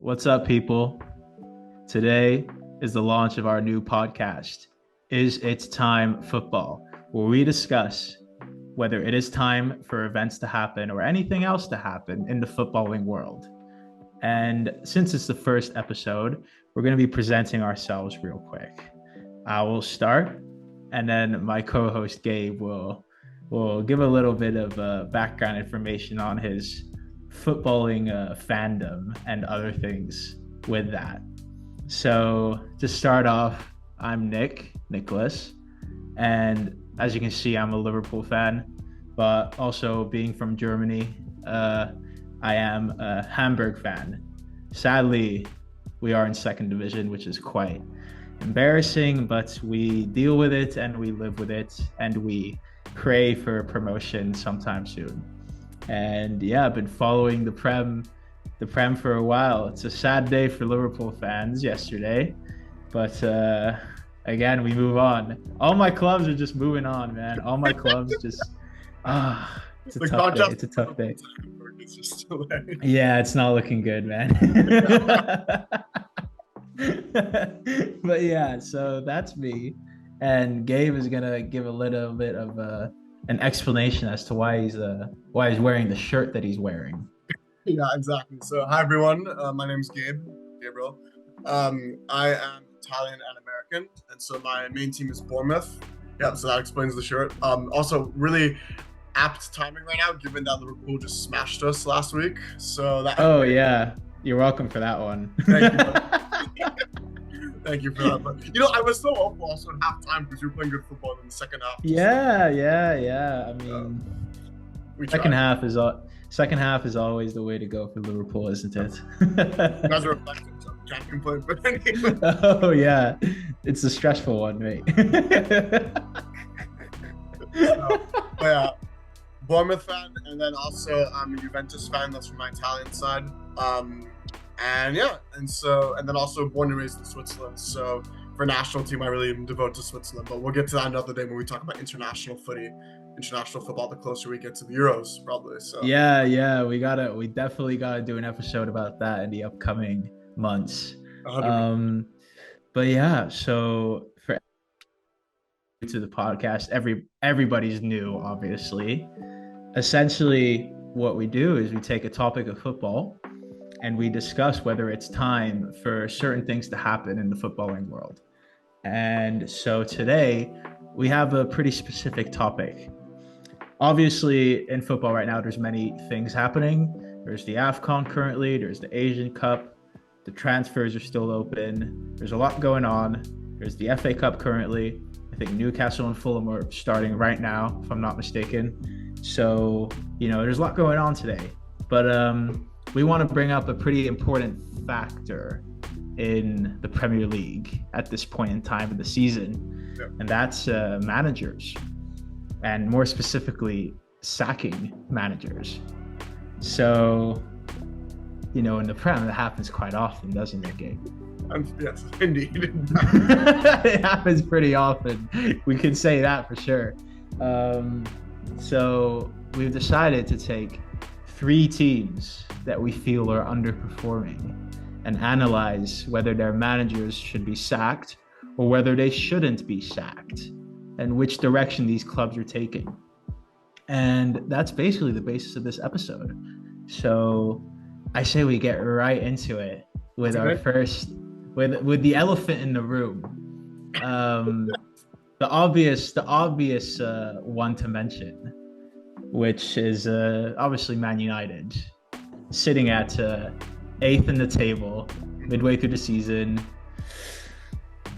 What's up, people? Today is the launch of our new podcast, Is It Time Football, where we discuss whether it is time for events to happen or anything else to happen in the footballing world. And since it's the first episode, we're going to be presenting ourselves real quick. I will start, and then my co-host Gabe will give a little bit of background information on his footballing fandom and other things with that. So to start off, I'm Nicholas, and as you can see, I'm a Liverpool fan, but also being from Germany, I am a Hamburg fan. Sadly, we are in second division, which is quite embarrassing, but we deal with it and we live with it and we pray for promotion sometime soon. And yeah, I've been following the Prem for a while. It's a sad day for Liverpool fans yesterday, but again, we move on. All my clubs are just moving on, man. All my clubs just it's a tough day. It's a tough day. It's just hilarious. Yeah, it's not looking good, man. But yeah, so that's me. And Gabe is gonna give a little bit of an explanation as to why he's wearing the shirt that he's wearing. Yeah, exactly. So hi everyone, my name's Gabriel. I am Italian and American, and so my main team is Bournemouth. Yeah, so that explains the shirt. Also really apt timing right now, given that Liverpool just smashed us last week. So that. Oh yeah, you're welcome for that one. Thank you. Thank you for that. But I was so hopeful also at halftime because we were playing good football in the second half. Yeah. I mean, second half is always the way to go for Liverpool, isn't it? You guys are reflecting, so can't complain. But anyway. Oh yeah, it's a stressful one, mate. Yeah, Bournemouth fan, and then also I'm a Juventus fan. That's from my Italian side. And then also born and raised in Switzerland. So for national team, I really am devoted to Switzerland. But we'll get to that another day when we talk about international football. The closer we get to the Euros, probably. So yeah, we definitely gotta do an episode about that in the upcoming months. 100%. But yeah, so for to the podcast, everybody's new, obviously. Essentially, what we do is we take a topic of football and we discuss whether it's time for certain things to happen in the footballing world. And so today we have a pretty specific topic. Obviously, in football right now, there's many things happening. There's the AFCON currently, there's the Asian Cup, the transfers are still open. There's a lot going on. There's the FA Cup currently. I think Newcastle and Fulham are starting right now, if I'm not mistaken. So, there's a lot going on today. But we want to bring up a pretty important factor in the Premier League at this point in time of the season, and that's managers, and more specifically, sacking managers. So, in the Prem, that happens quite often, doesn't it, Gabe? Yes, indeed. It happens pretty often. We can say that for sure. So we've decided to take 3 teams that we feel are underperforming and analyze whether their managers should be sacked or whether they shouldn't be sacked and which direction these clubs are taking. And that's basically the basis of this episode. So I say we get right into it with our first, with the elephant in the room. The obvious one to mention, which is obviously Man United, sitting at 8th in the table, midway through the season.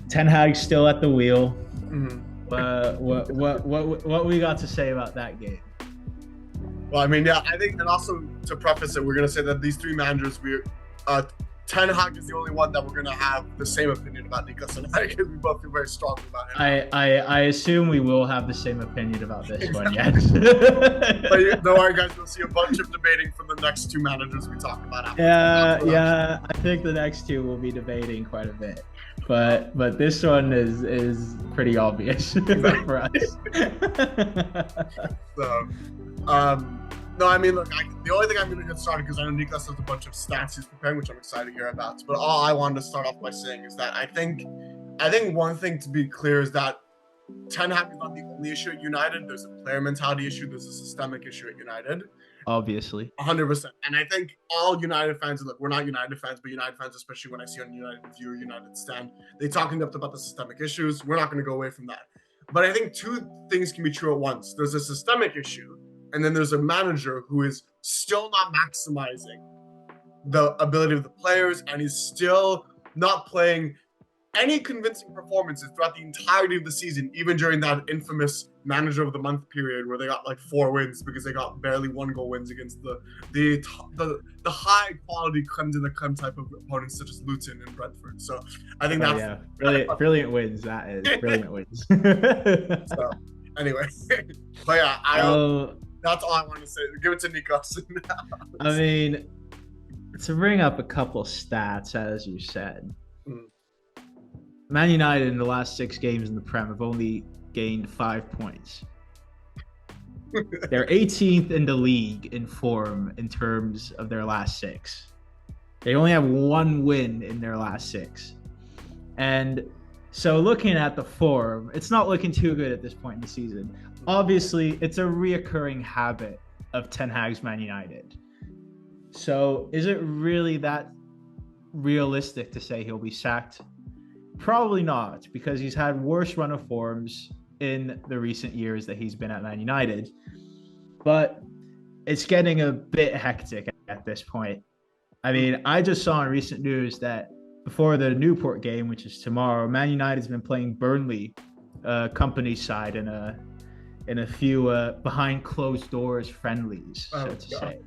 Ten Hag still at the wheel. Mm-hmm. What we got to say about that game? Well, I mean, yeah, I think, and also to preface it, we're gonna say that these 3 managers, Ten Hag is the only one that we're gonna have the same opinion about Nicholas and I, because we both feel very strongly about him. I assume we will have the same opinion about this one, yes. But don't worry, guys, we'll see a bunch of debating for the next 2 managers we talk about after. Yeah, I think the next 2 will be debating quite a bit. But this one is pretty obvious for us. So, No, I mean, look, the only thing I'm going to get started, because I know Niklas has a bunch of stats he's preparing, which I'm excited to hear about. But all I wanted to start off by saying is that I think one thing to be clear is that Ten Hag is not the only issue at United. There's a player mentality issue. There's a systemic issue at United. Obviously. 100%. And I think all United fans, look, we're not United fans, but United fans, especially when I see on United View or United Stand, they talk in depth about the systemic issues. We're not going to go away from that. But I think two things can be true at once. There's a systemic issue, and then there's a manager who is still not maximizing the ability of the players, and he's still not playing any convincing performances throughout the entirety of the season, even during that infamous manager of the month period where they got like 4 wins because they got barely 1 goal wins against the high quality creme de la creme type of opponents such as Luton and Brentford. So I think that's brilliant wins. That is brilliant wins. So anyway, but yeah, that's all I want to say. Give it to Nikos. I mean, to bring up a couple stats, as you said. Man United in the last 6 games in the Prem have only gained 5 points. They're 18th in the league in form in terms of their last 6. They only have 1 win in their last 6. And so looking at the form, it's not looking too good at this point in the season. Obviously, it's a reoccurring habit of Ten Hag's Man United. So is it really that realistic to say he'll be sacked? Probably not, because he's had worse run of forms in the recent years that he's been at Man United. But it's getting a bit hectic at this point. I mean, I just saw in recent news that before the Newport game, which is tomorrow, Man United's been playing Burnley, company side, in a few behind closed doors friendlies, so to say.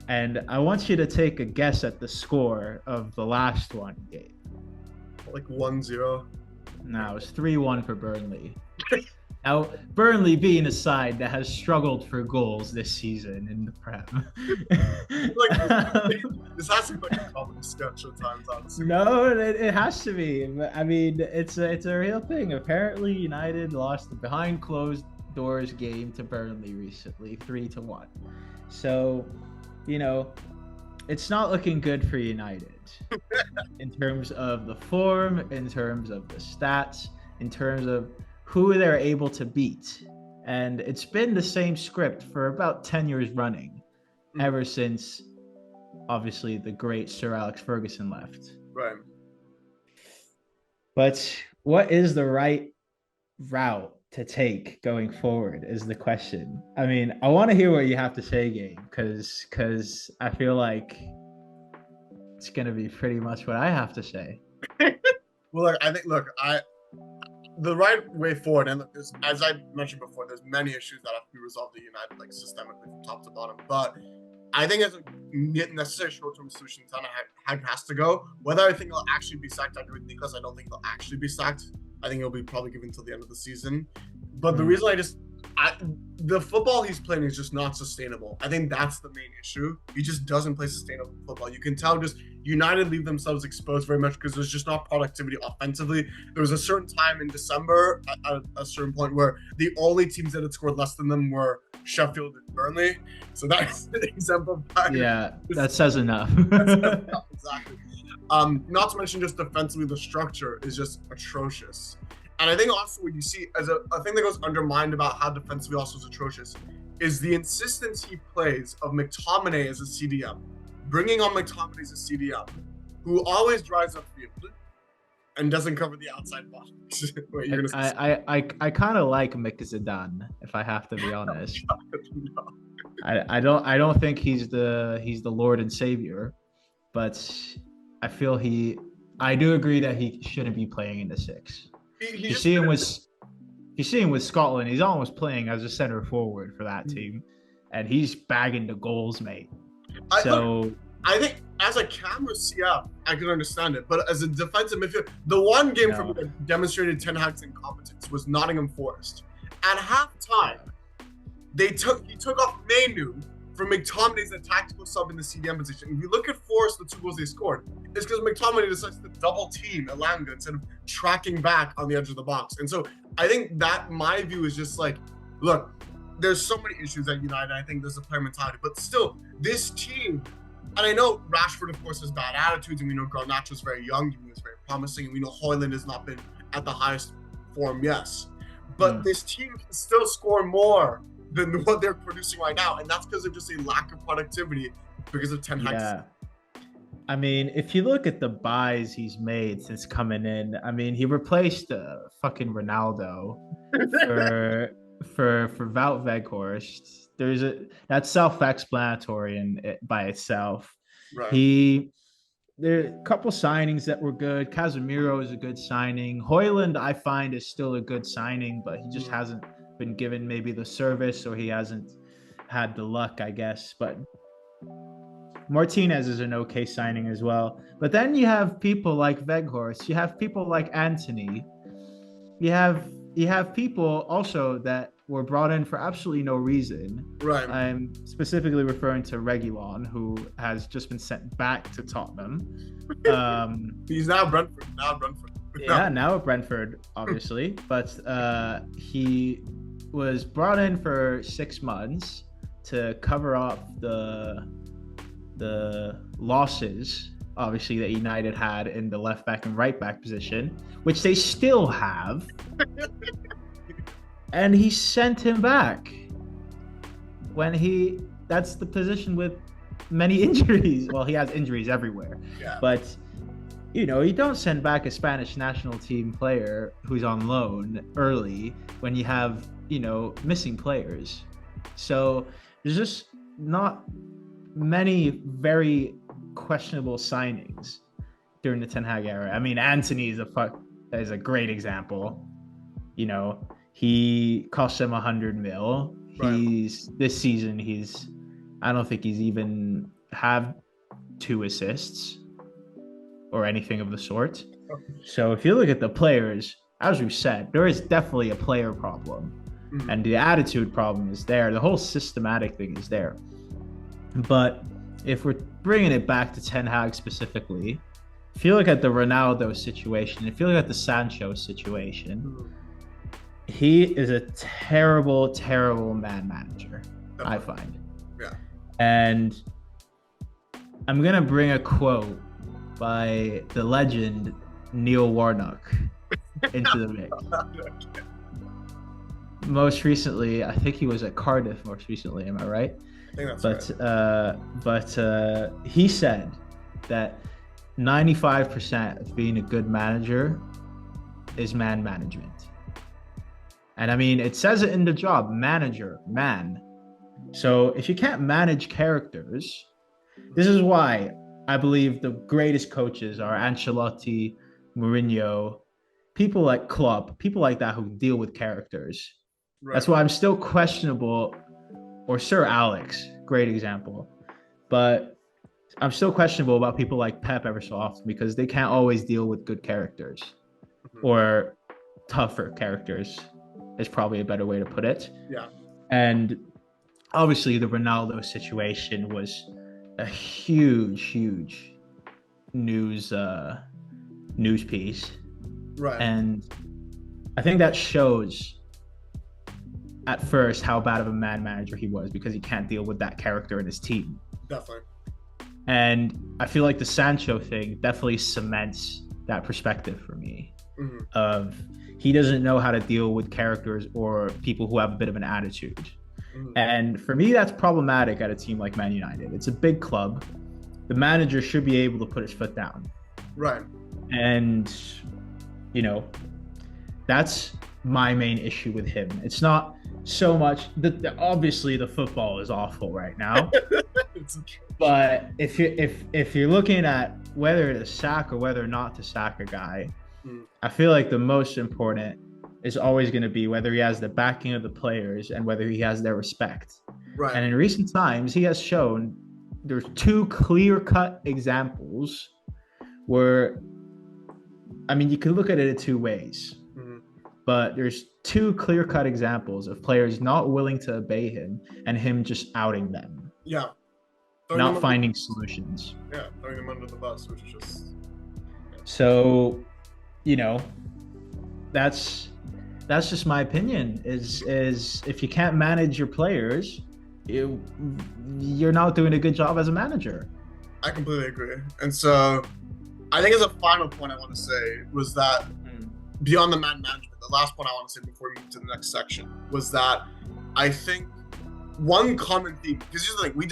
And I want you to take a guess at the score of the last one game. Like 1-0. No, it was 3-1 for Burnley. Now, Burnley being a side that has struggled for goals this season in the Prem. This has to be like a common sketch at times, honestly. No, it has to be. I mean, it's a real thing. Apparently, United lost the behind closed doors game to Burnley recently, 3-1. So, it's not looking good for United in terms of the form, in terms of the stats, in terms of who they're able to beat. And it's been the same script for about 10 years running, ever since, obviously, the great Sir Alex Ferguson left. Right. But what is the right route to take going forward is the question. I mean, I want to hear what you have to say, Gabe, because I feel like it's going to be pretty much what I have to say. Well, the right way forward, and look, as I mentioned before, there's many issues that have to be resolved at United, like systemically from top to bottom. But I think as a necessary short-term solution, Hag has to go. Whether I think he'll actually be sacked, I agree with Niklas. I don't think he'll actually be sacked. I think he'll be probably given until the end of the season. But the reason the football he's playing is just not sustainable. I think that's the main issue. He just doesn't play sustainable football. You can tell just United leave themselves exposed very much because there's just not productivity offensively. There was a certain time in December at a certain point where the only teams that had scored less than them were Sheffield and Burnley. So that's an example of that says enough. Exactly. Not to mention just defensively, the structure is just atrocious. And I think also what you see as a thing that goes undermined about how defensively also is atrocious is the insistence he plays of McTominay as a CDM. Bringing on McTominay as a CDM, who always drives upfield and doesn't cover the outside box. Wait, you're gonna I kind of like Mick Zidane, if I have to be honest. No. I don't think he's the Lord and Savior, but I feel I do agree that he shouldn't be playing in the 6. You see him with Scotland, he's almost playing as a center forward for that team, and he's bagging the goals, mate. I think as a camera CF, I can understand it, but as a defensive midfielder, the one game for me that demonstrated Ten Hag's incompetence was Nottingham Forest. At halftime, he took off Mainu for McTominay as a tactical sub in the CDM position. If you look at Forest, the 2 goals they scored, it's because McTominay decides to double team Elanga instead of tracking back on the edge of the box. And so I think that my view is just like, look, there's so many issues at United. I think there's a player mentality, but still, this team, and I know Rashford, of course, has bad attitudes, and we know Garnacho's very young, and he's very promising, and we know Højlund has not been at the highest form, yes. But this team can still score more than what they're producing right now, and that's because of just a lack of productivity because of Ten Hag. Yeah. I mean, if you look at the buys he's made since coming in, I mean, he replaced fucking Ronaldo for Wout Weghorst. That's self-explanatory by itself. Right. There are a couple signings that were good. Casemiro is a good signing. Højlund, I find, is still a good signing, but he just hasn't been given maybe the service, or he hasn't had the luck, I guess. But Martinez is an okay signing as well. But then you have people like Weghorst. You have people like Antony. You have people also that were brought in for absolutely no reason. Right. I'm specifically referring to Reguilon, who has just been sent back to Tottenham. He's now Brentford. Now at Brentford, obviously. But he was brought in for 6 months to cover up the losses, obviously, that United had in the left back and right back position, which they still have. And he sent him back that's the position with many injuries. Well, he has injuries everywhere. Yeah. But, you don't send back a Spanish national team player who's on loan early when you have, missing players. So there's just not many very questionable signings during the Ten Hag era. I mean, Antony is a great example. He cost him 100 mil. Right. This season I don't think he's even have 2 assists or anything of the sort. So if you look at the players, as we said, there is definitely a player problem. And the attitude problem is there. The whole systematic thing is there. But if we're bringing it back to Ten Hag specifically, if you look at the Ronaldo situation, if you look at the Sancho situation, he is a terrible, terrible man manager, I find. Yeah. And I'm going to bring a quote by the legend Neil Warnock into the mix. Most recently, I think he was at Cardiff most recently, am I right? I think that's right. But he said that 95% of being a good manager is man management. And I mean, it says it in the job, manager, man. So if you can't manage characters, this is why I believe the greatest coaches are Ancelotti, Mourinho, people like Klopp, people like that who deal with characters. Right. That's why I'm still questionable, or Sir Alex, great example. But I'm still questionable about people like Pep ever so often because they can't always deal with good characters or tougher characters is probably a better way to put it. Yeah. And obviously the Ronaldo situation was a huge news piece. Right. And I think that shows at first how bad of a man manager he was because he can't deal with that character in his team. Definitely. And I feel like the Sancho thing definitely cements that perspective for me of he doesn't know how to deal with characters or people who have a bit of an attitude. And for me, that's problematic at a team like Man United. It's a big club. The manager should be able to put his foot down. Right. And, that's my main issue with him. It's not so much obviously the football is awful right now. But if you're looking at whether to sack or whether not to sack a guy, I feel like the most important is always going to be whether he has the backing of the players and whether he has their respect. Right. And in recent times, he has shown there's 2 clear-cut examples where, I mean, you can look at it in 2 ways, but there's 2 clear-cut examples of players not willing to obey him and him just outing them. Yeah. Not finding solutions. Yeah, throwing him under the bus, which is just... So, that's that's just my opinion. Is if you can't manage your players, you're not doing a good job as a manager. I completely agree. And so I think as a final point I want to say was that beyond the man management, the last point I want to say before we move to the next section was that I think one common theme, because here's the thing,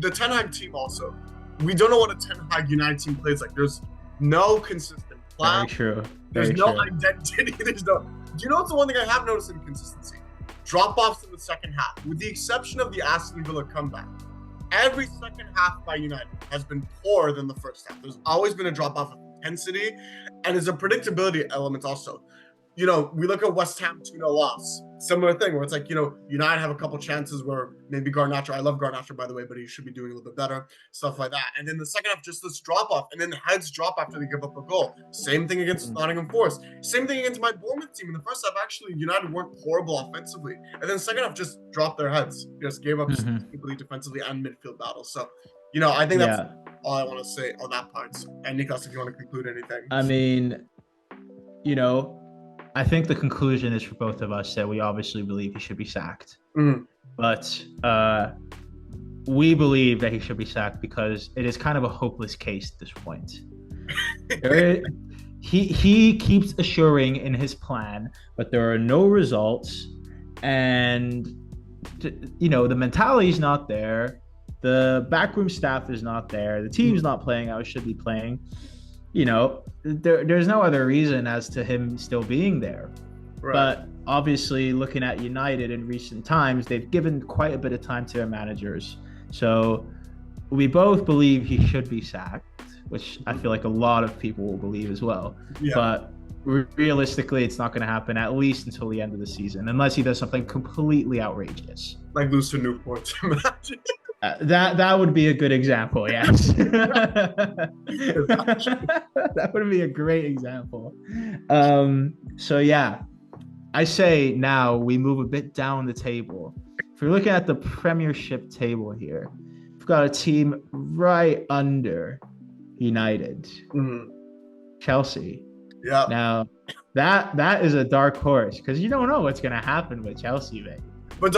the Ten Hag team also, we don't know what a Ten Hag United team plays like. There's no consistent plan. Very true. There's no identity. Do you know what's the one thing I have noticed in consistency? Drop-offs in the second half. With the exception of the Aston Villa comeback, every second half by United has been poorer than the first half. There's always been a drop-off of intensity, and there's a predictability element also. We look at West Ham 2-0 loss. Similar thing where it's like, United have a couple chances where maybe Garnacho, I love Garnacho, by the way, but he should be doing a little bit better, stuff like that. And then the second half, just this drop off, and then the heads drop after they give up a goal. Same thing against Nottingham Forest. Same thing against my Bournemouth team. In the first half, actually, United weren't horrible offensively. And then the second half just dropped their heads, just gave up completely defensively and midfield battles. So, I think that's all I want to say on that part. And Niklas, if you want to conclude anything. I mean, I think the conclusion is for both of us that we obviously believe he should be sacked. But we believe that he should be sacked because it is kind of a hopeless case at this point. He keeps assuring in his plan, but there are no results. And, the mentality is not there. The backroom staff is not there. The team's not playing how it should be playing. There's no other reason as to him still being there. Right. But obviously, looking at United in recent times, they've given quite a bit of time to their managers. So we both believe he should be sacked, which I feel like a lot of people will believe as well. Yeah. But realistically, it's not going to happen at least until the end of the season, unless he does something completely outrageous. Like lose to Newport. That would be a good example, yes. That would be a great example. So yeah, I say now we move a bit down the table. If you're looking at the Premiership table here, we've got a team right under United, Chelsea. Yeah. Now that is a dark horse because you don't know what's gonna happen with Chelsea, mate. But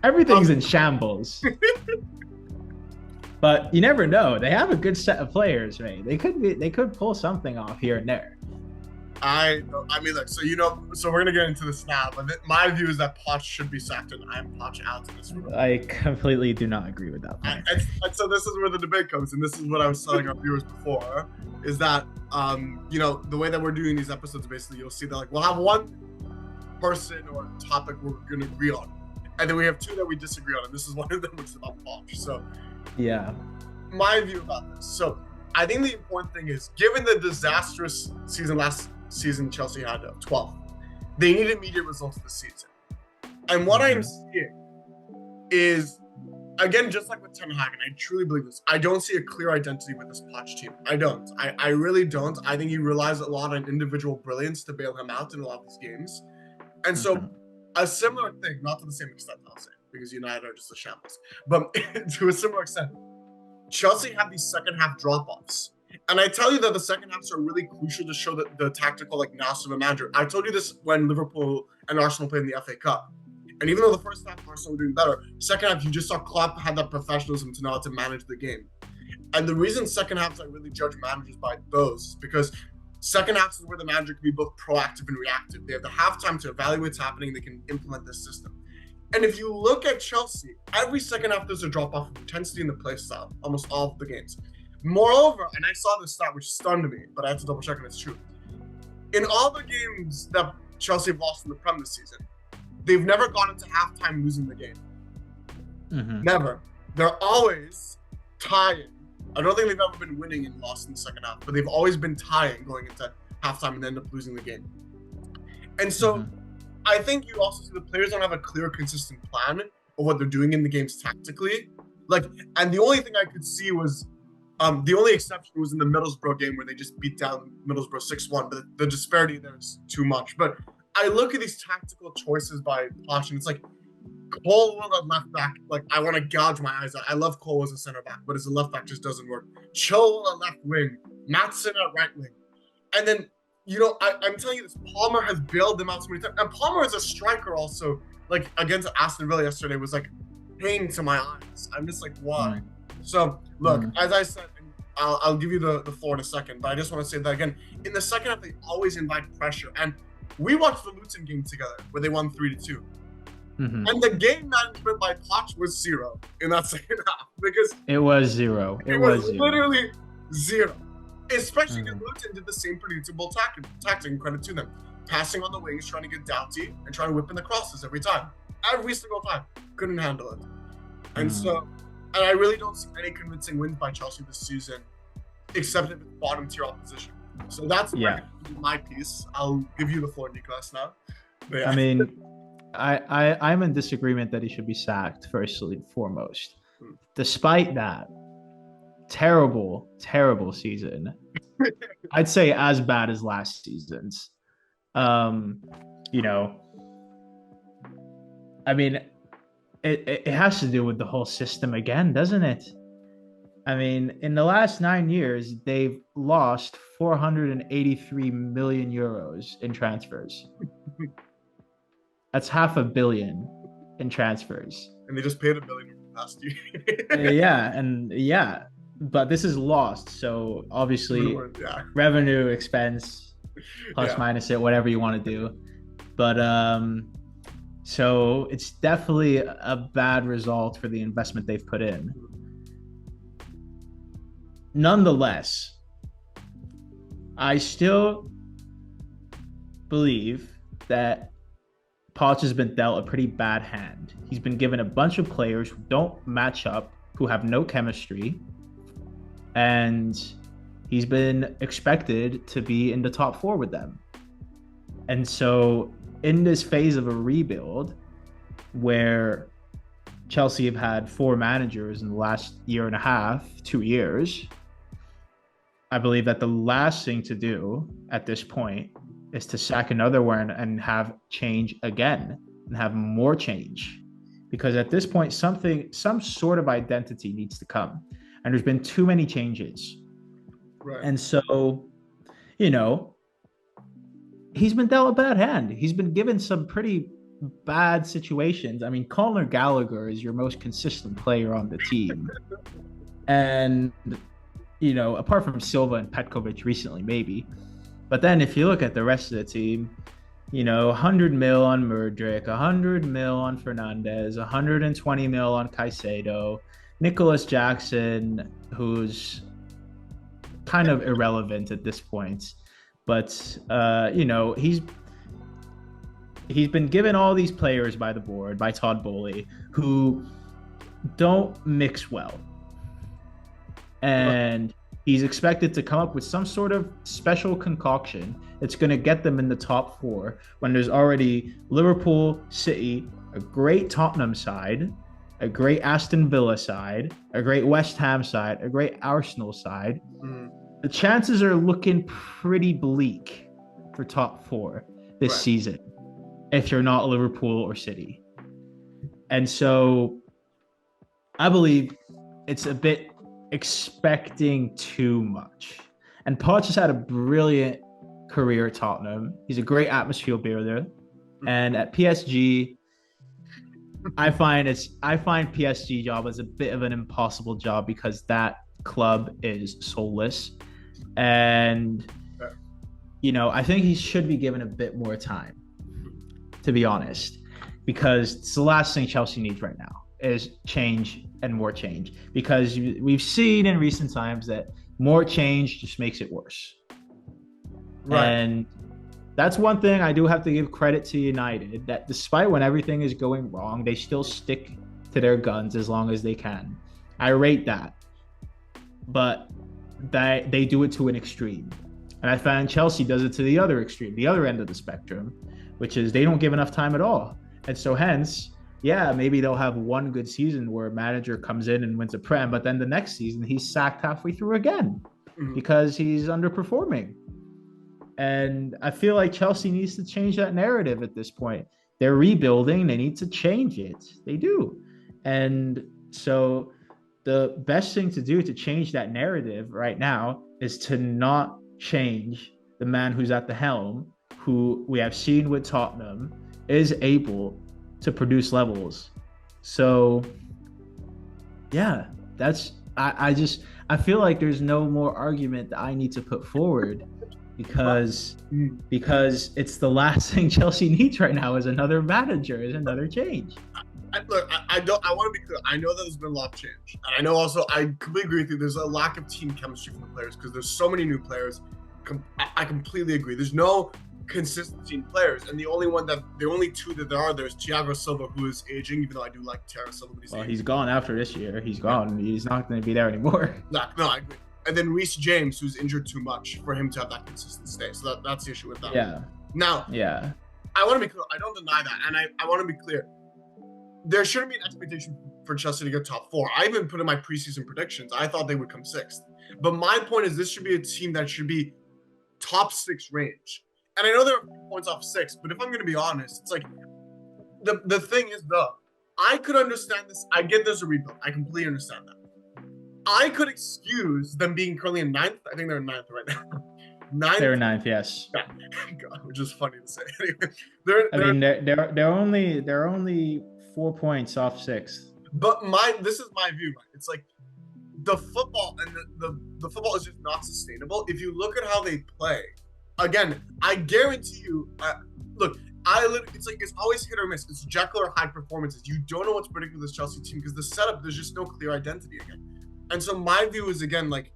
everything's in shambles. But you never know. They have a good set of players, right? They could pull something off here and there. I mean, look. So we're gonna get into this now. But my view is that Poch should be sacked, and I'm Poch out in this room. I completely do not agree with that point. And so this is where the debate comes, and this is what I was telling our viewers before, is that the way that we're doing these episodes, basically, you'll see that we'll have one person or topic we're going to agree on, and then we have two that we disagree on, and this is one of them, which is about Poch. So yeah, my view about this. So I think the important thing is, given the disastrous season last season Chelsea had 12th, they need immediate results this season. And what I'm seeing is, again, just like with Ten Hag, and I truly believe this, I don't see a clear identity with this Poch team. I don't. I really don't. I think he relies a lot on individual brilliance to bail him out in a lot of these games. And so a similar thing, not to the same extent, I'll say, because United are just a shambles, but to a similar extent, Chelsea have these second half drop-offs. And I tell you that the second halves are really crucial to show the tactical nous of a manager. I told you this when Liverpool and Arsenal played in the FA Cup. And even though the first half Arsenal were doing better, second half you just saw Klopp had that professionalism to know how to manage the game. And the reason second halves I really judge managers by those is because second half is where the manager can be both proactive and reactive. They have the halftime to evaluate what's happening. They can implement this system. And if you look at Chelsea, every second half there's a drop-off of intensity in the play style, almost all of the games. Moreover, and I saw this stat which stunned me, but I had to double check and it's true. In all the games that Chelsea have lost in the Prem this season, they've never gone into halftime losing the game. Never. They're always tying. I don't think they've ever been winning and lost in the second half, but they've always been tying going into halftime and end up losing the game. And so I think you also see the players don't have a clear, consistent plan of what they're doing in the games tactically. And the only thing I could see was, the only exception was in the Middlesbrough game where they just beat down Middlesbrough 6-1, but the disparity there is too much. But I look at these tactical choices by Poch, and it's like, Cole at left back, I want to gouge my eyes out. I love Cole as a center back, but as a left back just doesn't work. Cho at left wing, Maatsen at right wing. And then I'm telling you this. Palmer has bailed them out so many times, and Palmer is a striker also. Like against Aston Villa yesterday was like pain to my eyes. I'm just like, why? Mm, So look, mm. as I said, and I'll give you the floor in a second, but I just want to say that again. In the second half, they always invite pressure, and we watched the Luton game together where they won 3-2. Mm-hmm. And the game management by Poch was zero in that second half because It was zero. It it was was zero. literally zero. Especially because Mm, Luton did the same predictable tactic, credit to them. Passing on the wings, trying to get Doughty, and trying to whip in the crosses every time. Every single time. Couldn't handle it. And mm. and I really don't see any convincing wins by Chelsea this season, except if it's bottom tier opposition. So that's Yeah. my piece. I'll give you the floor, Nicolas, now. But I yeah. mean, I'm in disagreement that he should be sacked, firstly, foremost. Despite that, terrible season. I'd say as bad as last season's. Um, you know, I mean, it has to do with the whole system again, doesn't it? I mean, in the last 9 years, they've lost 483 million euros in transfers. That's half a billion in transfers. And they just paid $1 billion last year. Yeah, but this is lost. So obviously, Yeah. revenue, expense, plus Yeah. minus it, whatever you want to do. But so it's definitely a bad result for the investment they've put in. Nonetheless, I still believe that Poch has been dealt a pretty bad hand. He's been given a bunch of players who don't match up, who have no chemistry, and he's been expected to be in the top four with them. And so, in this phase of a rebuild, where Chelsea have had 4 managers in the last year and a half, 2 years, I believe that the last thing to do at this point is to sack another one and have change again and have more change. Because at this point, some sort of identity needs to come. And there's been too many changes. Right. And so, he's been dealt a bad hand. He's been given some pretty bad situations. I mean, Conor Gallagher is your most consistent player on the team. And, apart from Silva and Petkovic recently, maybe. But then if you look at the rest of the team, 100 mil on Mudryk, 100 mil on Fernandez, 120 mil on Caicedo, Nicholas Jackson, who's kind of irrelevant at this point. But, he's been given all these players by the board, by Todd Bowley, who don't mix well. And he's expected to come up with some sort of special concoction that's going to get them in the top 4 when there's already Liverpool, City, a great Tottenham side, a great Aston Villa side, a great West Ham side, a great Arsenal side. The chances are looking pretty bleak for top 4 this season if you're not Liverpool or City. And so I believe it's a bit expecting too much. And Poch has had a brilliant career at Tottenham. He's a great atmosphere builder. And at PSG, I find PSG job as a bit of an impossible job because that club is soulless. And I think he should be given a bit more time, to be honest, because it's the last thing Chelsea needs right now is change and more change, because we've seen in recent times that more change just makes it worse. Right. And that's one thing I do have to give credit to United, that despite when everything is going wrong, they still stick to their guns as long as they can. I rate that. But they do it to an extreme. And I find Chelsea does it to the other extreme, the other end of the spectrum, which is they don't give enough time at all. And so hence, maybe they'll have one good season where a manager comes in and wins a Prem, but then the next season he's sacked halfway through again because he's underperforming. And I feel like Chelsea needs to change that narrative at this point. They're rebuilding. They need to change it. They do. And so the best thing to do to change that narrative right now is to not change the man who's at the helm, who we have seen with Tottenham, is able to produce levels. So, yeah, I feel like there's no more argument that I need to put forward because it's the last thing Chelsea needs right now is another manager, is another change. I want to be clear. I know that there's been a lot of change. And I know also, I completely agree with you. There's a lack of team chemistry from the players because there's so many new players. I completely agree. There's no consistency in players. And the only two that there's Thiago Silva, who is aging, even though I do like Thiago Silva. But he's gone after this year. He's gone. He's not going to be there anymore. No, I agree. And then Reece James, who's injured too much for him to have that consistent stay. So that's the issue with that. Yeah. Now, I want to be clear. I don't deny that. And I want to be clear. There shouldn't be an expectation for Chelsea to get top 4. I even put in my preseason predictions. I thought they would come 6th. But my point is this should be a team that should be top 6 range. And I know there are points off 6, but if I'm going to be honest, it's like the thing is, I could understand this. I get there's a rebuild. I completely understand that. I could excuse them being currently in 9th. I think they're in 9th right now. 9th? They're 9th, yes. God, which is funny to say. They're only 4 points off 6th. But this is my view. It's like the football and the football is just not sustainable. If you look at how they play, again, I guarantee you. It's always hit or miss. It's Jekyll or Hyde performances. You don't know what's predicting with this Chelsea team because the setup, there's just no clear identity again. And so my view is, again, like,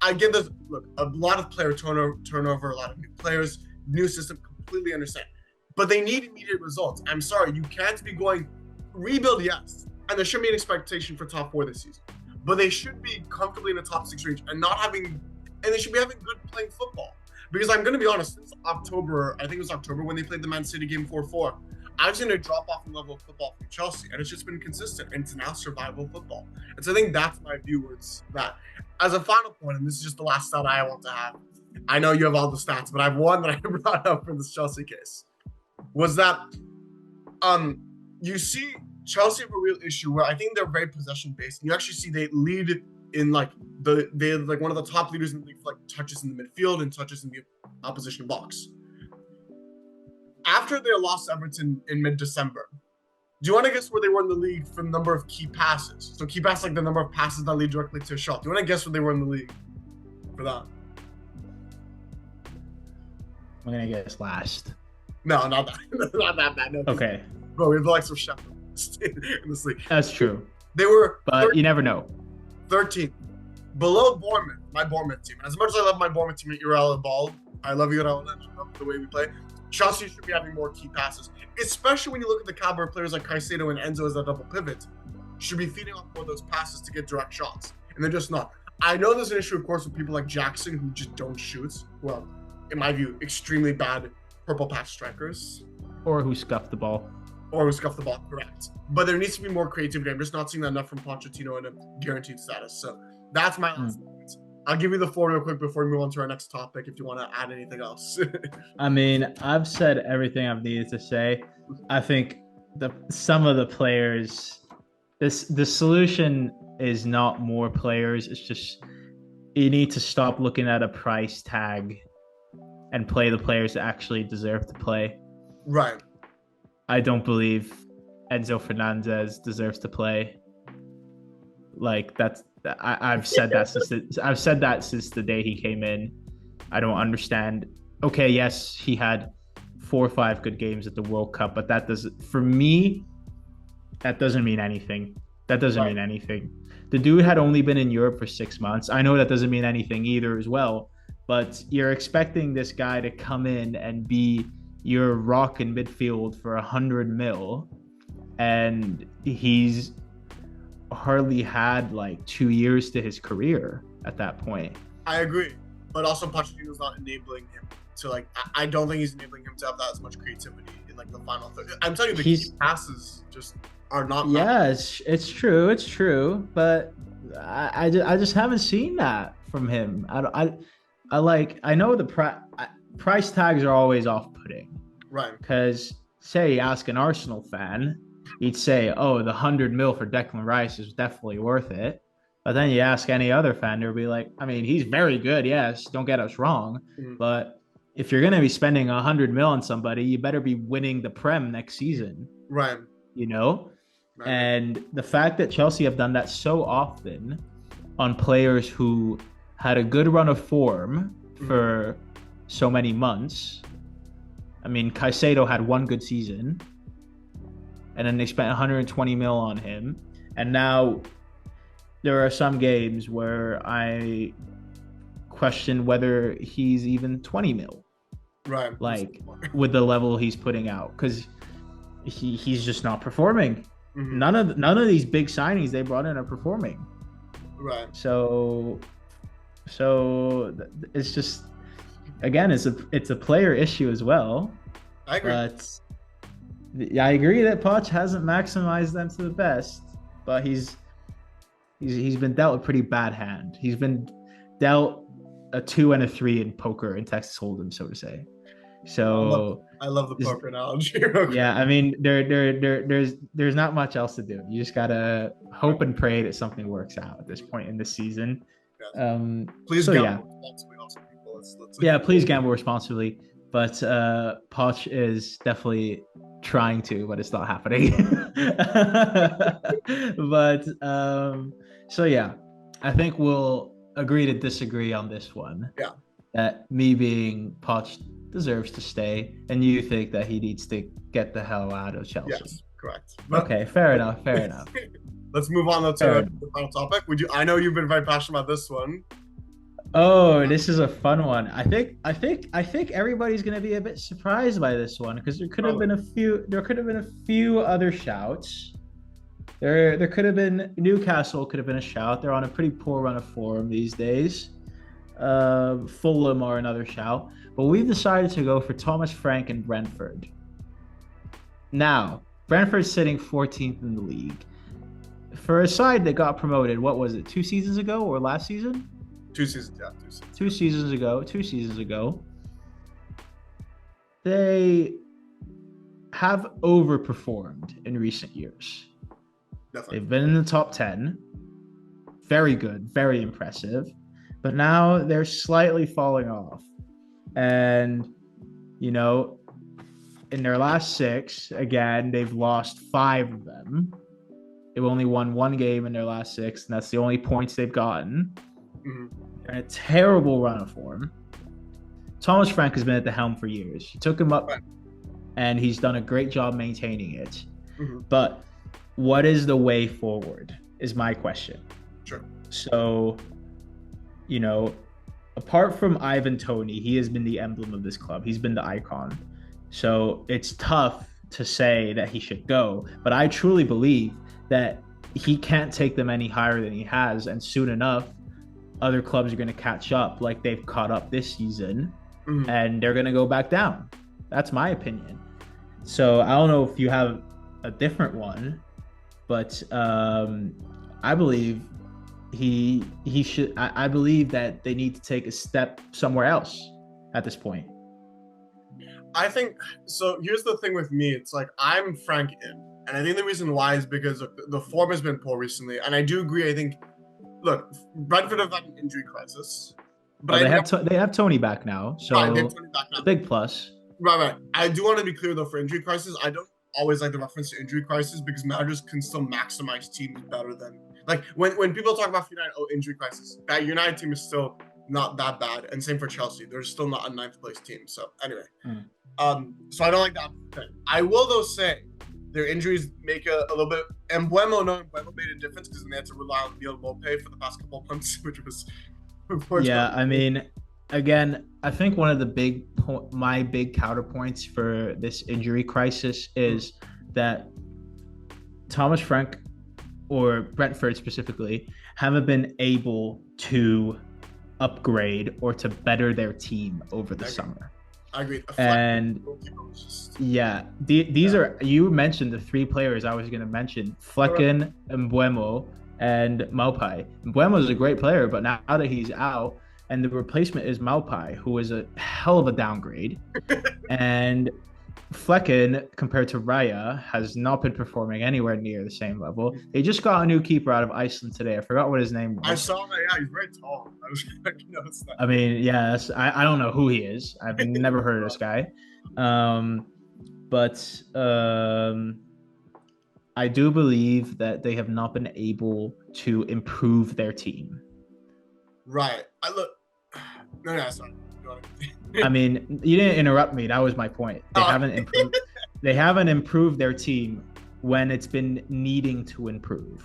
I get this. Look, a lot of player turnover, a lot of new players, new system. Completely understand, but they need immediate results. I'm sorry, you can't be going rebuild, yes, and there should be an expectation for top 4 this season, but they should be comfortably in the top 6 range and they should be having good playing football. Because I'm going to be honest, since October, I think it was October when they played the Man City game 4-4, I've seen a drop off in level of football from Chelsea, and it's just been consistent. And it's now survival football. And so I think that's my view towards that. As a final point, and this is just the last stat I want to have, I know you have all the stats, but I have one that I brought up for this Chelsea case, was that you see Chelsea have a real issue where I think they're very possession based. And you actually see they lead in they're one of the top leaders in the league for touches in the midfield and touches in the opposition box. After their loss to Everton in mid-December, do you want to guess where they were in the league for the number of key passes? So key passes, the number of passes that lead directly to a shot. Do you want to guess where they were in the league for that? I'm gonna guess last. No, not that. Not that bad. No. Okay. Bro, we have the likes of Sheffield in this league. That's true. They were, but you never know. 13th, below Bournemouth, my Bournemouth team. And as much as I love my Bournemouth team, Iraola Ball, I love you, Iraola, and I love the way we play. Chelsea should be having more key passes, especially when you look at the caliber of players like Caicedo and Enzo as a double pivot. Should be feeding off more of those passes to get direct shots, and they're just not. I know there's an issue, of course, with people like Jackson who just don't shoot. Well, in my view, extremely bad purple patch strikers. Or who scuffed the ball. Correct. But there needs to be more creativity. I'm just not seeing that enough from Pochettino in a guaranteed status. So that's my last point. I'll give you the floor real quick before we move on to our next topic if you want to add anything else. I mean, I've said everything I've needed to say. I think some of the players, the solution is not more players. It's just you need to stop looking at a price tag and play the players that actually deserve to play. Right. I don't believe Enzo Fernandez deserves to play. I've said that since the day he came in. I don't understand. Okay, yes, he had 4 or 5 good games at the World Cup, but for me, that doesn't mean anything. That doesn't mean anything. The dude had only been in Europe for 6 months. I know that doesn't mean anything either as well, but you're expecting this guy to come in and be your rock in midfield for 100 mil, and he's hardly had 2 years to his career at that point. I agree, but also Pochettino's not enabling him to I don't think he's enabling him to have that as much creativity in the final third. I'm telling you, the key passes just are not. Yeah, it's true, but I just haven't seen that from him. I know the price tags are always off-putting, right? Because say you ask an Arsenal fan, he'd say, "Oh, the 100 mil for Declan Rice is definitely worth it." But then you ask any other fan, they'll be like, "I mean, he's very good, yes. Don't get us wrong, but if you're going to be spending 100 mil on somebody, you better be winning the Prem next season, Right. you know? Right. And the fact that Chelsea have done that so often on players who had a good run of form for so many months. I mean, Caicedo had one good season, and then they spent 120 mil on him. And now there are some games where I question whether he's even 20 mil. Right. Like, with the level he's putting out, because he's just not performing. None of these big signings they brought in are performing. Right. So it's just, again, it's a player issue as well. I agree. But I agree that Poch hasn't maximized them to the best, but he's been dealt a pretty bad hand. He's been dealt a 2 and a 3 in poker in Texas Hold'em, so to say. So I love the poker analogy. Okay. Yeah, I mean, there's not much else to do. You just gotta hope and pray that something works out at this point in the season. Yes. Please gamble responsibly, also, people. Let's please gamble responsibly. But Poch is definitely trying to, but it's not happening. But so yeah, I think we'll agree to disagree on this one. Yeah. That me being Poch deserves to stay, and you think that he needs to get the hell out of Chelsea. Yes, correct. Okay, fair enough. Let's move on to the final topic. I know you've been very passionate about this one. Oh, this is a fun one. I think everybody's gonna be a bit surprised by this one, because there could have been a few other shouts. There could have been Newcastle could have been a shout. They're on a pretty poor run of form these days. Fulham are another shout, but we've decided to go for Thomas Frank and Brentford. Now, Brentford's sitting 14th in the league. For a side that got promoted, what was it, 2 seasons ago or last season? 2 seasons, yeah. 2 seasons ago. They have overperformed in recent years. Definitely. They've been in the top 10. Very good, very impressive. But now they're slightly falling off. And, you know, in their last 6, again, they've lost 5 of them. They've only won 1 game in their last 6, and that's the only points they've gotten. They're in a terrible run of form. Thomas Frank has been at the helm for years. He took him up, and he's done a great job maintaining it. But what is the way forward is my question. Sure. So, you know, apart from Ivan Toney, he has been the emblem of this club. He's been the icon. So it's tough to say that he should go, but I truly believe that he can't take them any higher than he has, and soon enough, other clubs are going to catch up, like they've caught up this season, and they're going to go back down. That's my opinion. So I don't know if you have a different one, but I believe he should. I believe that they need to take a step somewhere else at this point. I think so. Here's the thing with me. It's like, I'm Frank in, and I think the reason why is because the form has been poor recently. And I do agree. I think, look, Brentford have had an injury crisis, but they have Tony back now, so right, they have Tony back now. Big plus. Right. I do want to be clear though, for injury crisis, I don't always like the reference to injury crisis, because managers can still maximize teams better than, like, when people talk about United, injury crisis, that United team is still not that bad, and same for Chelsea. They're still not a 9th place team. So anyway, so I don't like that thing. I will though say their injuries make a little bit. And Mbeumo made a difference, because they had to rely on Neil Maupay for the past couple of months, which was I mean, again, I think one of the my big counterpoints for this injury crisis is that Thomas Frank, or Brentford specifically, haven't been able to upgrade or to better their team over the summer. I agree. And these are, you mentioned the 3 players I was going to mention: Flecken, Mbeumo, and Maupay. Mbeumo is a great player, but now that he's out, and the replacement is Maupay, who is a hell of a downgrade. And Flecken, compared to Raya, has not been performing anywhere near the same level. They just got a new keeper out of Iceland today. I forgot what his name was. I saw that. Yeah, he's very tall. I was noticed that. I mean, yeah, I don't know who he is. I've never heard of this guy. But I do believe that they have not been able to improve their team. Right. No, sorry. I mean, you didn't interrupt me. That was my point. They haven't improved. They haven't improved their team when it's been needing to improve.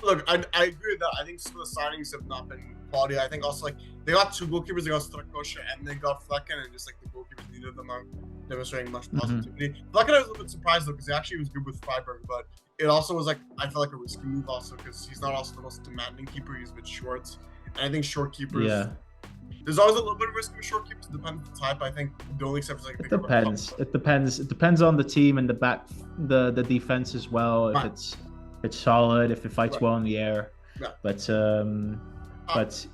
Look, I agree with that. I think some of the signings have not been quality. I think also like they got two goalkeepers. They got Strakosha and they got Flecken, and just like the goalkeepers needed them aren't demonstrating much positivity. Flecken, I was a little bit surprised though because he actually was good with Freiburg, but it also was like I felt like a risky move also because he's not also the most demanding keeper. He's a bit short, and I think short keepers. Yeah. There's always a little bit of risk with short keepers. It depends on the type. I think the only exception is like it depends. It depends. It depends on the team and the defense as well. If it's solid, if it fights well in the air. Yeah. But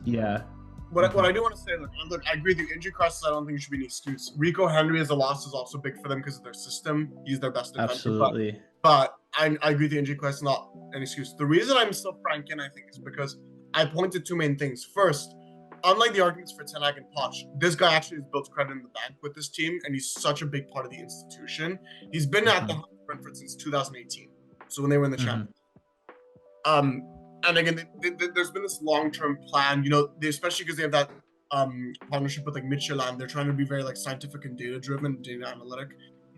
yeah. What I do want to say, look, I agree with you. Injury crisis, I don't think it should be an excuse. Rico Henry as a loss is also big for them because of their system. He's their best defender. Absolutely. But I agree with the injury crisis, not an excuse. The reason I'm still franking, I think, is because I pointed two main things. First, unlike the arguments for Ten Hag and Poch, this guy actually has built credit in the bank with this team, and he's such a big part of the institution. He's been at the Brentford since 2018, so when they were in the Champions. And again, there's been this long-term plan, especially because they have that partnership with like Midtjylland. They're trying to be very like scientific and data-driven, data analytic.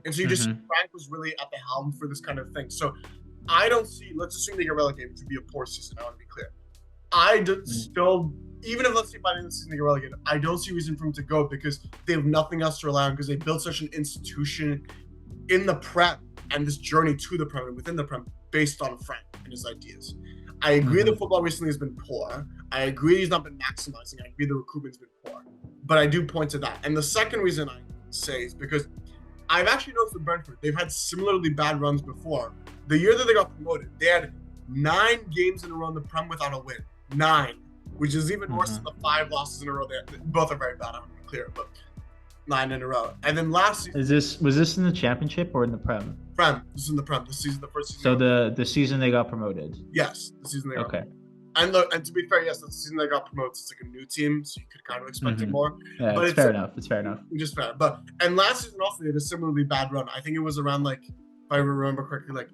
And so you just Frank was really at the helm for this kind of thing. So I don't see. Let's assume they get relegated to be a poor season. I want to be clear. Still, even if let's say by the end of the season they get relegated, I don't see reason for him to go because they have nothing else to rely on because they built such an institution in the Prem and this journey to the Prem and within the Prem based on Frank and his ideas. I agree the football recently has been poor. I agree he's not been maximizing. I agree the recruitment's been poor. But I do point to that. And the second reason I say is because I've actually noticed with Brentford, they've had similarly bad runs before. The year that they got promoted, they had 9 games in a row in the Prem without a win. 9, which is even worse than the 5 losses in a row. Both are very bad, I want to be clear, but 9 in a row. And then last season... Was this in the Championship or in the Prem? Prem. This is in the Prem. This season, the first season. So the season they got promoted? Yes, the season they got promoted. And look, and to be fair, yes, the season they got promoted, it's like a new team, so you could kind of expect it more. Yeah, but it's fair enough. It's fair enough. Just fair. And last season also, they had a similarly bad run. I think it was around like, if I remember correctly,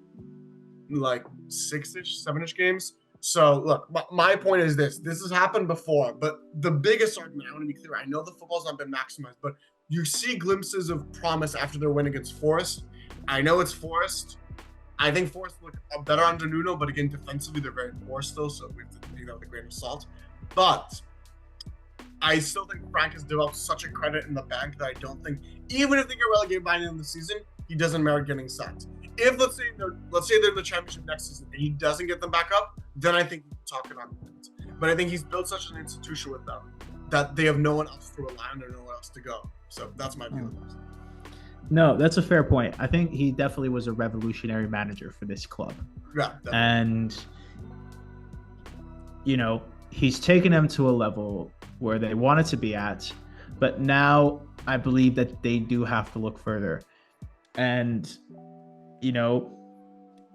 like 6-ish, 7-ish games. So look, my point is this has happened before, but the biggest argument, I want to be clear, I know the football's not been maximized, but you see glimpses of promise after their win against Forest. I know it's Forest. I think Forest look better under Nuno, but again, defensively, they're very poor still, so we have to take that with a grain of salt. But I still think Frank has developed such a credit in the bank that I don't think, even if they get relegated by the end of the season, he doesn't merit getting sacked. If let's say they're in the championship next season and he doesn't get them back up, then I think we can talk about it. But I think he's built such an institution with them that they have no one else to rely on or no one else to go. So that's my view of this. No, that's a fair point. I think he definitely was a revolutionary manager for this club. Yeah, definitely. And, he's taken them to a level where they wanted to be at. But now I believe that they do have to look further. And,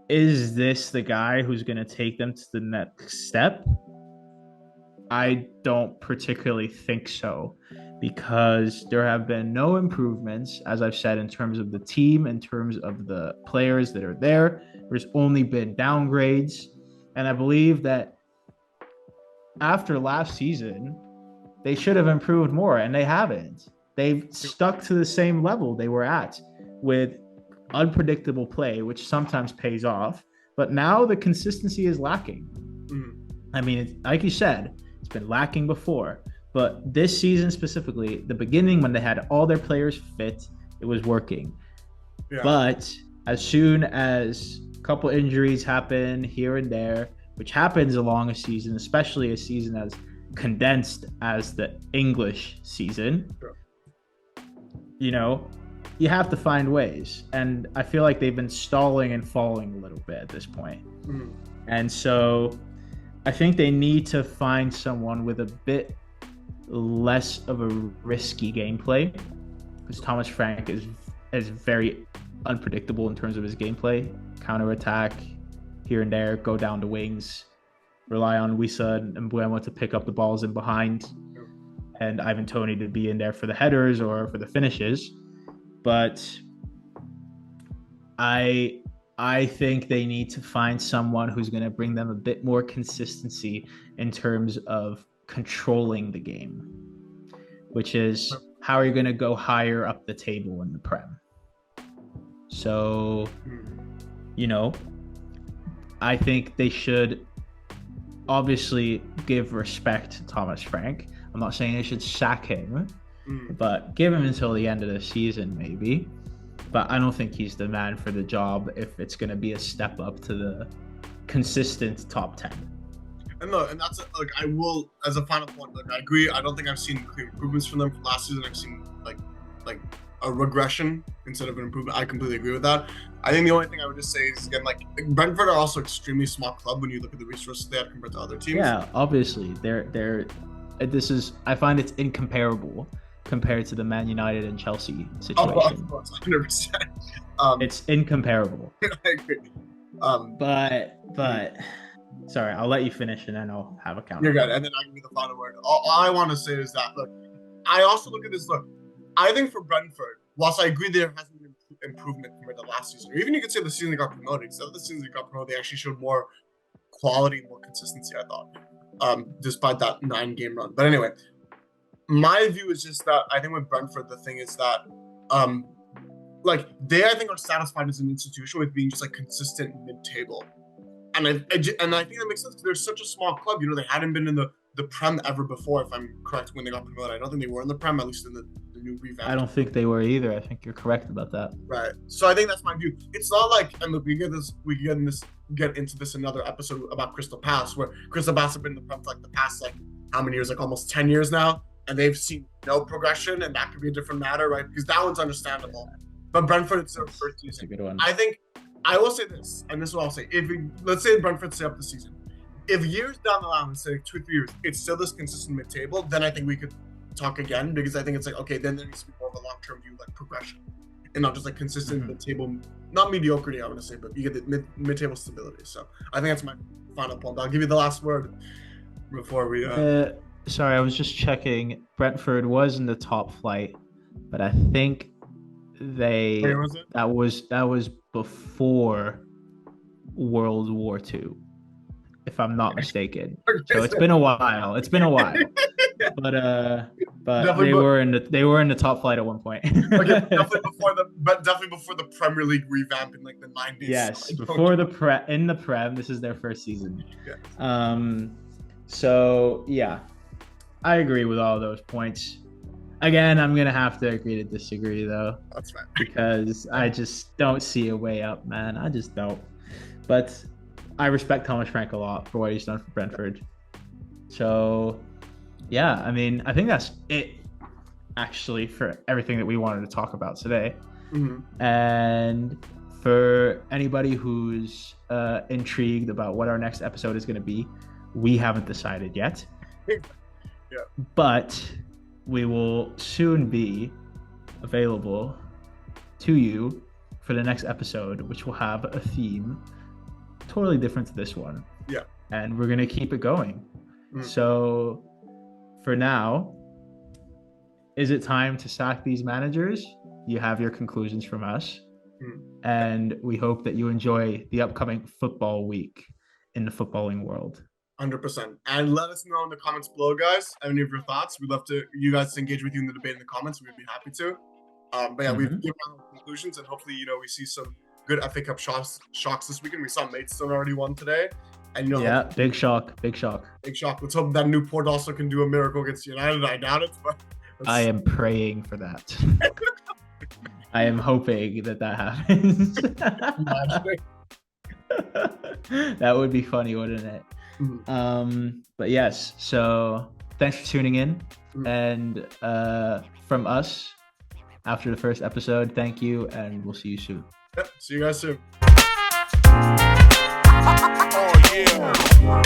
is this the guy who's going to take them to the next step? I don't particularly think so. Because there have been no improvements, as I've said, in terms of the team, in terms of the players that are there. There's only been downgrades. And I believe that after last season, they should have improved more, and they haven't. They've stuck to the same level they were at with unpredictable play, which sometimes pays off. But now the consistency is lacking. I mean, like you said, it's been lacking before. But this season specifically, the beginning when they had all their players fit, it was working. Yeah. But as soon as a couple injuries happen here and there, which happens along a season, especially a season as condensed as the English season, you have to find ways. And I feel like they've been stalling and falling a little bit at this point. And so I think they need to find someone with a bit less of a risky gameplay, because Thomas Frank is is very unpredictable in terms of his gameplay. Counterattack here and there, go down the wings, rely on Wissa and Mbeumo to pick up the balls in behind, and Ivan Toney to be in there for the headers or for the finishes. But I think they need to find someone who's going to bring them a bit more consistency in terms of controlling the game, which is how are you going to go higher up the table in the Prem? So, I think they should obviously give respect to Thomas Frank. I'm not saying they should sack him, but give him until the end of the season, maybe. But I don't think he's the man for the job if it's going to be a step up to the consistent top 10. And look, and that's like I will, as a final point, like I agree. I don't think I've seen clear improvements from them from last season. I've seen like a regression instead of an improvement. I completely agree with that. I think the only thing I would just say is, again, like Brentford are also extremely small club when you look at the resources they have compared to other teams. Yeah, obviously I find it's incomparable compared to the Man United and Chelsea situation. Of course, 100%. It's incomparable. I agree. But sorry, I'll let you finish and then I'll have a counter. You're good, and then I can be the final word. All I want to say is that, look, I also look at this. Look, I think for Brentford, whilst I agree there hasn't been improvement compared to last season, or even you could say the season they got promoted, instead of the season they got promoted, they actually showed more quality, more consistency, I thought, despite that 9-game run. But anyway, my view is just that I think with Brentford, the thing is that, they I think are satisfied as an institution with being just like consistent mid-table, and I think that makes sense because they're such a small club. They hadn't been in the Prem ever before, if I'm correct, when they got promoted. I don't think they were in the Prem, at least in the new revamp. I don't think they were either. I think you're correct about that. Right. So I think that's my view. It's not like, and look, we get into this another episode about Crystal Palace, where Crystal Palace have been in the Prem for like the past how many years? Like almost 10 years now, and they've seen no progression, and that could be a different matter, right? Because that one's understandable. But Brentford, it's their first season. That's a good one. I think I will say this, and this is what I'll say. Let's say Brentford stay up the season. If years down the line, let's say 2-3 years, it's still this consistent mid-table, then I think we could talk again, because I think it's like, okay, then there needs to be more of a long-term view, like progression, and not just like consistent mid-table, not mediocrity, I want to say, but you get the mid-table stability. So I think that's my final point. I'll give you the last word before we. Sorry, I was just checking. Brentford was in the top flight, but I think that was before World War II. If I'm not mistaken. So it's been a while. But they were in the top flight at one point. definitely before the Premier League revamp in like the 90s. Yes, before the Prem. This is their first season. Yeah. So yeah, I agree with all those points. Again, I'm gonna have to agree to disagree though. That's fine. Because I just don't see a way up, man. I just don't. But I respect Thomas Frank a lot for what he's done for Brentford. So, yeah, I mean, I think that's it, actually, for everything that we wanted to talk about today. Mm-hmm. And for anybody who's intrigued about what our next episode is going to be, we haven't decided yet. Yeah. But we will soon be available to you for the next episode, which will have a theme totally different to this one. Yeah. And we're going to keep it going. So for now, is it time to sack these managers? You have your conclusions from us. And we hope that you enjoy the upcoming football week in the footballing world. 100%. And let us know in the comments below, guys, any of your thoughts. We'd love you guys to engage with you in the debate in the comments. We'd be happy to. But yeah, we've given our conclusions, and hopefully, we see some good FA Cup shocks this weekend. We saw Maidstone already won today. And big shock. Let's hope that Newport also can do a miracle against United. I doubt it, but I am praying for that. I am hoping that happens. That would be funny, wouldn't it? But yes, so thanks for tuning in. And from us, after the first episode, thank you, and we'll see you soon. Yep, see you guys soon. Oh, yeah.